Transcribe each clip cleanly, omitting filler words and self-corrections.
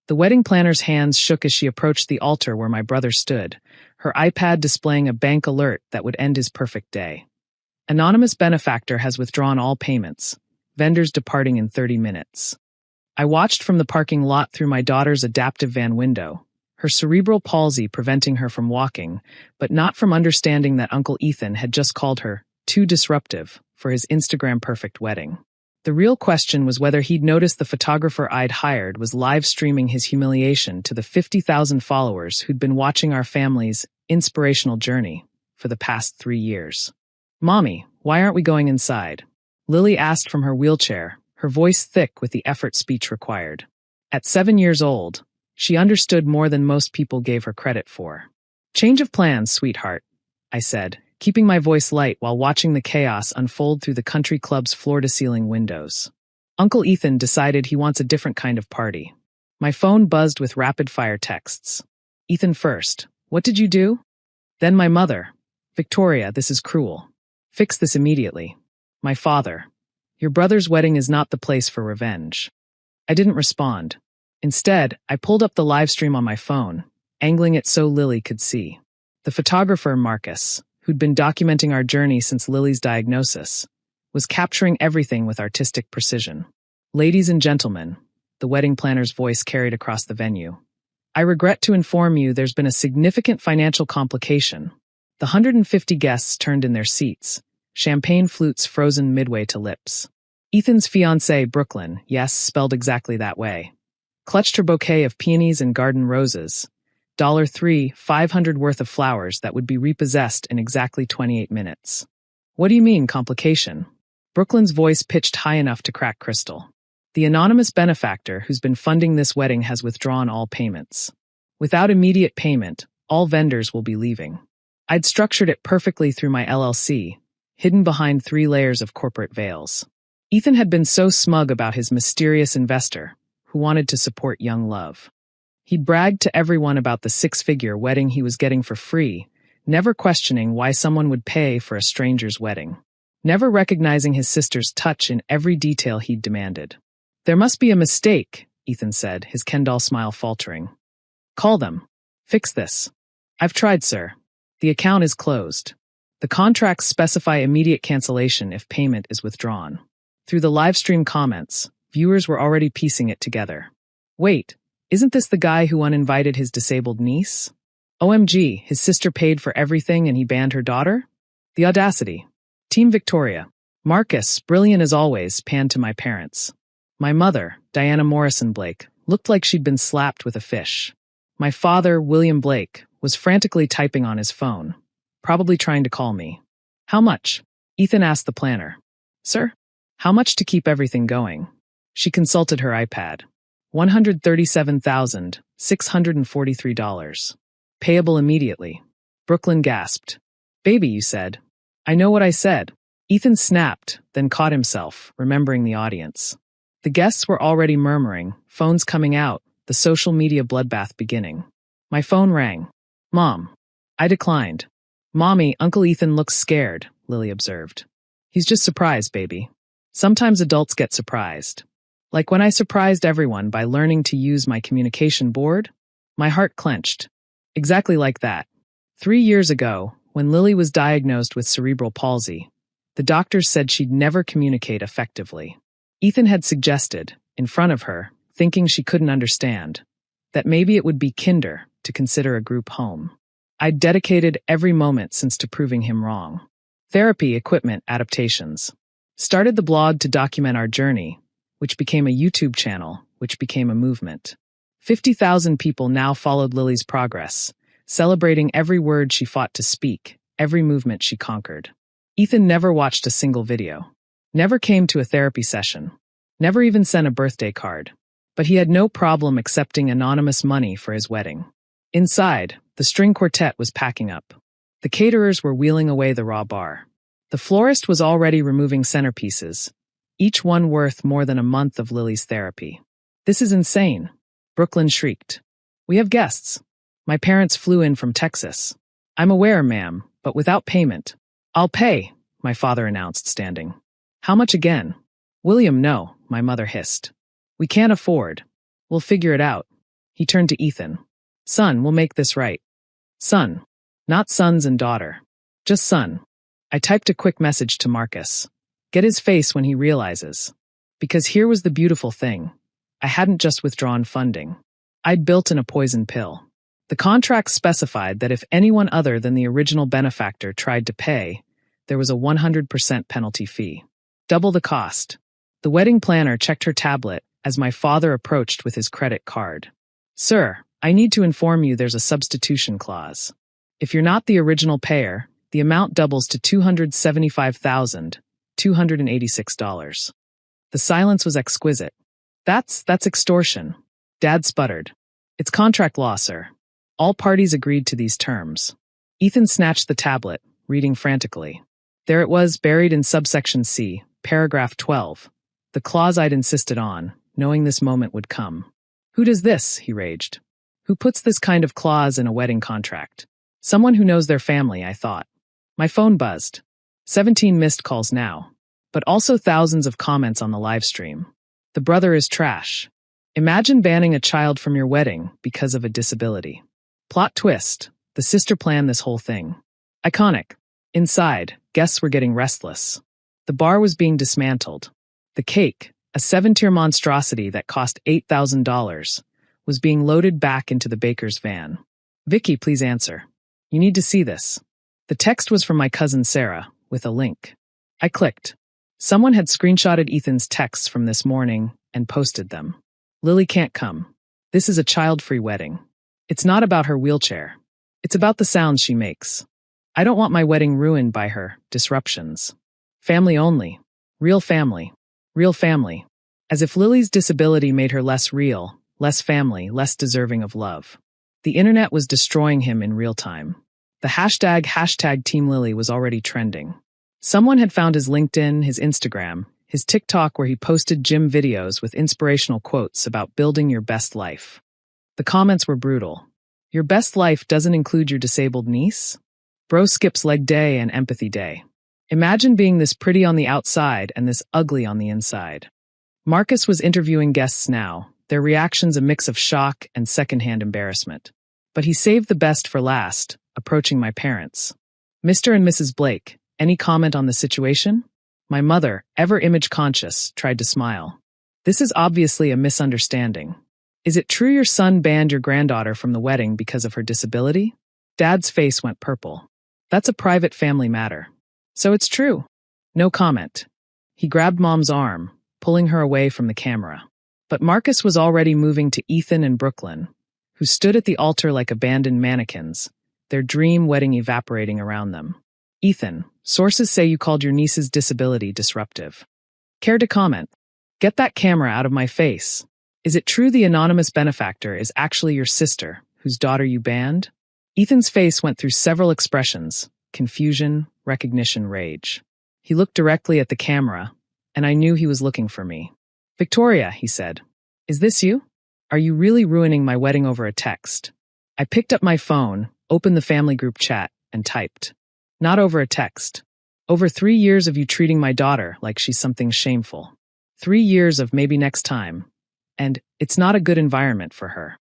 The wedding planner's hands shook as she approached the altar where my brother stood, her iPad displaying a bank alert that would end his perfect day. Anonymous benefactor has withdrawn all payments. Vendors departing in 30 minutes. I watched from the parking lot through my daughter's adaptive van window, her cerebral palsy preventing her from walking, but not from understanding that Uncle Ethan had just called her too disruptive for his Instagram-perfect wedding. The real question was whether he'd noticed the photographer I'd hired was live streaming his humiliation to the 50,000 followers who'd been watching our family's inspirational journey for the past 3 years. "Mommy, why aren't we going inside?" Lily asked from her wheelchair, her voice thick with the effort speech required. At 7 years old, she understood more than most people gave her credit for. "Change of plans, sweetheart," I said, keeping my voice light while watching the chaos unfold through the country club's floor-to-ceiling windows. Uncle Ethan decided he wants a different kind of party. My phone buzzed with rapid-fire texts. "Ethan first. What did you do?" Then my mother. "Victoria, this is cruel. Fix this immediately." My father. "Your brother's wedding is not the place for revenge." I didn't respond. Instead, I pulled up the live stream on my phone, angling it so Lily could see. The photographer, Marcus, who'd been documenting our journey since Lily's diagnosis, was capturing everything with artistic precision. "Ladies and gentlemen," the wedding planner's voice carried across the venue, "I regret to inform you there's been a significant financial complication." The 150 guests turned in their seats, champagne flutes frozen midway to lips. Ethan's fiancée, Brooklyn, yes, spelled exactly that way, clutched her bouquet of peonies and garden roses, $3,500 worth of flowers that would be repossessed in exactly 28 minutes. "What do you mean, complication?" Brooklyn's voice pitched high enough to crack crystal. "The anonymous benefactor who's been funding this wedding has withdrawn all payments. Without immediate payment, all vendors will be leaving. I'd structured it perfectly through my LLC, hidden behind 3 layers of corporate veils." Ethan had been so smug about his mysterious investor, who wanted to support young love. He'd bragged to everyone about the 6-figure wedding he was getting for free, never questioning why someone would pay for a stranger's wedding, never recognizing his sister's touch in every detail he'd demanded. "There must be a mistake," Ethan said, his Ken doll smile faltering. "Call them. Fix this." "I've tried, sir. The account is closed. The contracts specify immediate cancellation if payment is withdrawn." Through the livestream comments, viewers were already piecing it together. "Wait, isn't this the guy who uninvited his disabled niece? OMG, his sister paid for everything and he banned her daughter? The audacity." Team Victoria. Marcus, brilliant as always, panned to my parents. My mother, Diana Morrison Blake, looked like she'd been slapped with a fish. My father, William Blake, was frantically typing on his phone, probably trying to call me. "How much?" Ethan asked the planner. "Sir? How much to keep everything going?" She consulted her iPad. $137,643. Payable immediately. Brooklyn gasped. "Baby, you said." "I know what I said." Ethan snapped, then caught himself, remembering the audience. The guests were already murmuring, phones coming out, the social media bloodbath beginning. My phone rang. "Mom." I declined. "Mommy, Uncle Ethan looks scared," Lily observed. "He's just surprised, baby. Sometimes adults get surprised. Like when I surprised everyone by learning to use my communication board." My heart clenched. Exactly like that. 3 years ago, when Lily was diagnosed with cerebral palsy, the doctors said she'd never communicate effectively. Ethan had suggested, in front of her, thinking she couldn't understand, that maybe it would be kinder to consider a group home. I'd dedicated every moment since to proving him wrong. Therapy, equipment, adaptations. Started the blog to document our journey, which became a YouTube channel, which became a movement. 50,000 people now followed Lily's progress, celebrating every word she fought to speak, every movement she conquered. Ethan never watched a single video, never came to a therapy session, never even sent a birthday card, but he had no problem accepting anonymous money for his wedding. Inside, the string quartet was packing up. The caterers were wheeling away the raw bar. The florist was already removing centerpieces, each one worth more than a month of Lily's therapy. "This is insane," Brooklyn shrieked. "We have guests. My parents flew in from Texas." "I'm aware, ma'am, but without payment." "I'll pay," my father announced, standing. "How much again?" "William, no," my mother hissed. "We can't afford. We'll figure it out." He turned to Ethan. Son, we'll make this right. Son. Not sons and daughter. Just son. I typed a quick message to Marcus. Get his face when he realizes. Because here was the beautiful thing. I hadn't just withdrawn funding. I'd built in a poison pill. The contract specified that if anyone other than the original benefactor tried to pay, there was a 100% penalty fee. Double the cost. The wedding planner checked her tablet as my father approached with his credit card. Sir, I need to inform you there's a substitution clause. If you're not the original payer, the amount doubles to $275,286. The silence was exquisite. That's extortion. Dad sputtered. It's contract law, sir. All parties agreed to these terms. Ethan snatched the tablet, reading frantically. There it was, buried in subsection C, paragraph 12. The clause I'd insisted on, knowing this moment would come. Who does this? He raged. Who puts this kind of clause in a wedding contract? Someone who knows their family, I thought. My phone buzzed. 17 missed calls now. But also thousands of comments on the live stream. The brother is trash. Imagine banning a child from your wedding because of a disability. Plot twist. The sister planned this whole thing. Iconic. Inside, guests were getting restless. The bar was being dismantled. The cake, a 7-tier monstrosity that cost $8,000, was being loaded back into the baker's van. Vicky, please answer. You need to see this. The text was from my cousin Sarah, with a link. I clicked. Someone had screenshotted Ethan's texts from this morning and posted them. Lily can't come. This is a child-free wedding. It's not about her wheelchair. It's about the sounds she makes. I don't want my wedding ruined by her disruptions. Family only. Real family. Real family. As if Lily's disability made her less real, less family, less deserving of love. The internet was destroying him in real time. The hashtag Team Lily was already trending. Someone had found his LinkedIn, his Instagram, his TikTok where he posted gym videos with inspirational quotes about building your best life. The comments were brutal. Your best life doesn't include your disabled niece? Bro skips leg day and empathy day. Imagine being this pretty on the outside and this ugly on the inside. Marcus was interviewing guests now, their reactions a mix of shock and secondhand embarrassment. But he saved the best for last, approaching my parents. Mr. and Mrs. Blake, any comment on the situation? My mother, ever image-conscious, tried to smile. This is obviously a misunderstanding. Is it true your son banned your granddaughter from the wedding because of her disability? Dad's face went purple. That's a private family matter. So it's true. No comment. He grabbed Mom's arm, pulling her away from the camera. But Marcus was already moving to Ethan and Brooklyn, who stood at the altar like abandoned mannequins, their dream wedding evaporating around them. Ethan, sources say you called your niece's disability disruptive. Care to comment? Get that camera out of my face. Is it true the anonymous benefactor is actually your sister, whose daughter you banned? Ethan's face went through several expressions: confusion, recognition, rage. He looked directly at the camera, and I knew he was looking for me. Victoria, he said. Is this you? Are you really ruining my wedding over a text? I picked up my phone, opened the family group chat, and typed. Not over a text. Over 3 years of you treating my daughter like she's something shameful. 3 years of maybe next time. And it's not a good environment for her.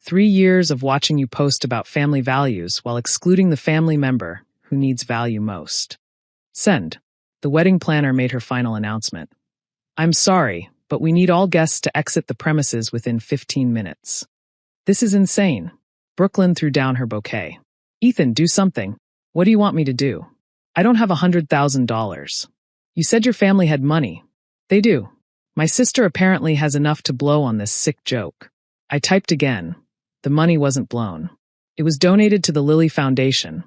3 years of watching you post about family values while excluding the family member who needs value most. Send. The wedding planner made her final announcement. I'm sorry, but we need all guests to exit the premises within 15 minutes. This is insane. Brooklyn threw down her bouquet. Ethan, do something. What do you want me to do? I don't have $100,000. You said your family had money. They do. My sister apparently has enough to blow on this sick joke. I typed again. The money wasn't blown. It was donated to the Lily Foundation,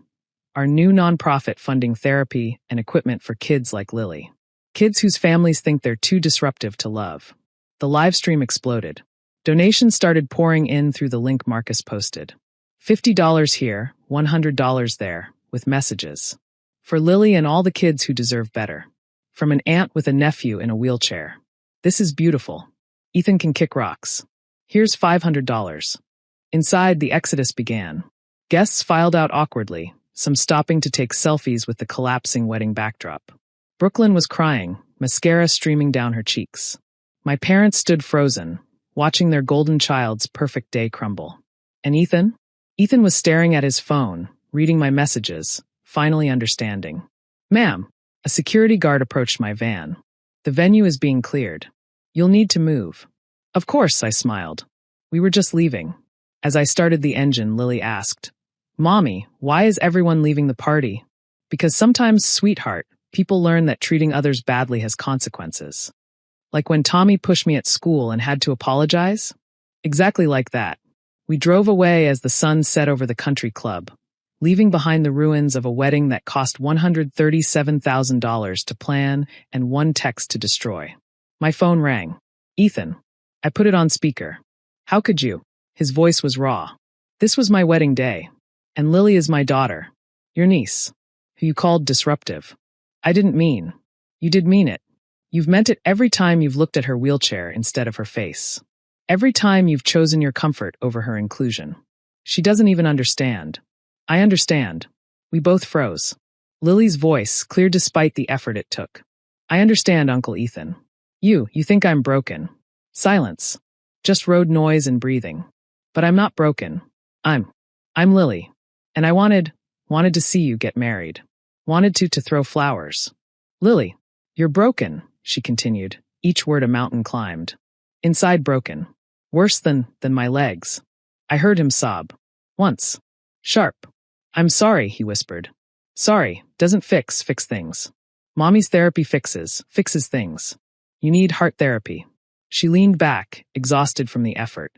our new nonprofit funding therapy and equipment for kids like Lily. Kids whose families think they're too disruptive to love. The live stream exploded. Donations started pouring in through the link Marcus posted. $50 here, $100 there, with messages. For Lily and all the kids who deserve better. From an aunt with a nephew in a wheelchair. This is beautiful. Ethan can kick rocks. Here's $500. Inside, the exodus began. Guests filed out awkwardly, some stopping to take selfies with the collapsing wedding backdrop. Brooklyn was crying, mascara streaming down her cheeks. My parents stood frozen, watching their golden child's perfect day crumble. And Ethan? Ethan was staring at his phone, reading my messages, finally understanding. Ma'am, a security guard approached my van. The venue is being cleared. You'll need to move. Of course, I smiled. We were just leaving. As I started the engine, Lily asked, Mommy, why is everyone leaving the party? Because sometimes, sweetheart, people learn that treating others badly has consequences. Like when Tommy pushed me at school and had to apologize? Exactly like that. We drove away as the sun set over the country club, leaving behind the ruins of a wedding that cost $137,000 to plan and one text to destroy. My phone rang. Ethan. I put it on speaker. How could you? His voice was raw. This was my wedding day. And Lily is my daughter. Your niece. Who you called disruptive. I didn't mean. You did mean it. You've meant it every time you've looked at her wheelchair instead of her face. Every time you've chosen your comfort over her inclusion. She doesn't even understand. I understand. We both froze. Lily's voice clear despite the effort it took. I understand, Uncle Ethan. You think I'm broken. Silence. Just road noise and breathing. But I'm not broken. I'm Lily. And I wanted to see you get married. Wanted to throw flowers. Lily, you're broken, she continued, each word a mountain climbed. Inside broken. Worse than my legs. I heard him sob. Once. Sharp. I'm sorry, he whispered. Sorry, doesn't fix things. Mommy's therapy fixes things. You need heart therapy. She leaned back, exhausted from the effort.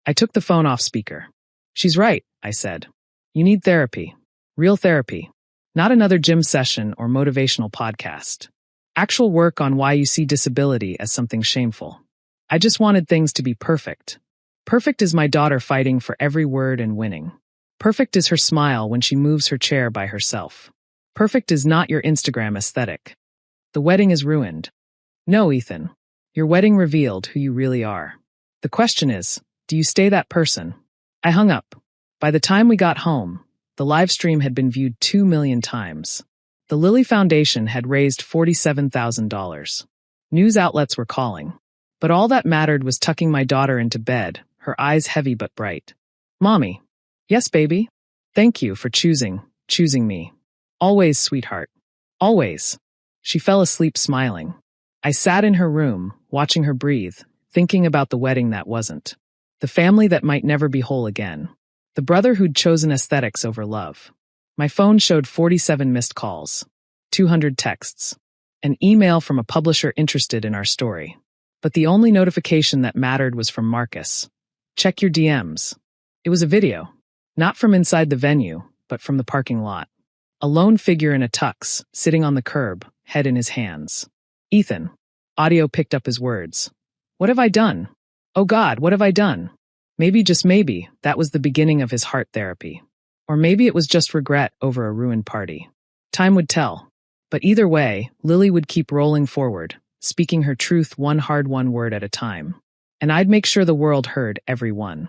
I took the phone off speaker. She's right, I said. You need therapy. Real therapy. Not another gym session or motivational podcast. Actual work on why you see disability as something shameful. I just wanted things to be perfect. Perfect is my daughter fighting for every word and winning. Perfect is her smile when she moves her chair by herself. Perfect is not your Instagram aesthetic. The wedding is ruined. No, Ethan. Your wedding revealed who you really are. The question is, do you stay that person? I hung up. By the time we got home, the live stream had been viewed 2 million times. The Lily Foundation had raised $47,000. News outlets were calling. But all that mattered was tucking my daughter into bed, her eyes heavy but bright. Mommy. Yes, baby. Thank you for choosing me. Always, sweetheart. Always. She fell asleep smiling. I sat in her room, watching her breathe, thinking about the wedding that wasn't. The family that might never be whole again. The brother who'd chosen aesthetics over love. My phone showed 47 missed calls. 200 texts. An email from a publisher interested in our story. But the only notification that mattered was from Marcus. Check your DMs. It was a video. Not from inside the venue, but from the parking lot. A lone figure in a tux, sitting on the curb, head in his hands. Ethan. Audio picked up his words. What have I done? Oh God, what have I done? Maybe, just maybe, that was the beginning of his heart therapy. Or maybe it was just regret over a ruined party. Time would tell. But either way, Lily would keep rolling forward, speaking her truth one word at a time. And I'd make sure the world heard every one.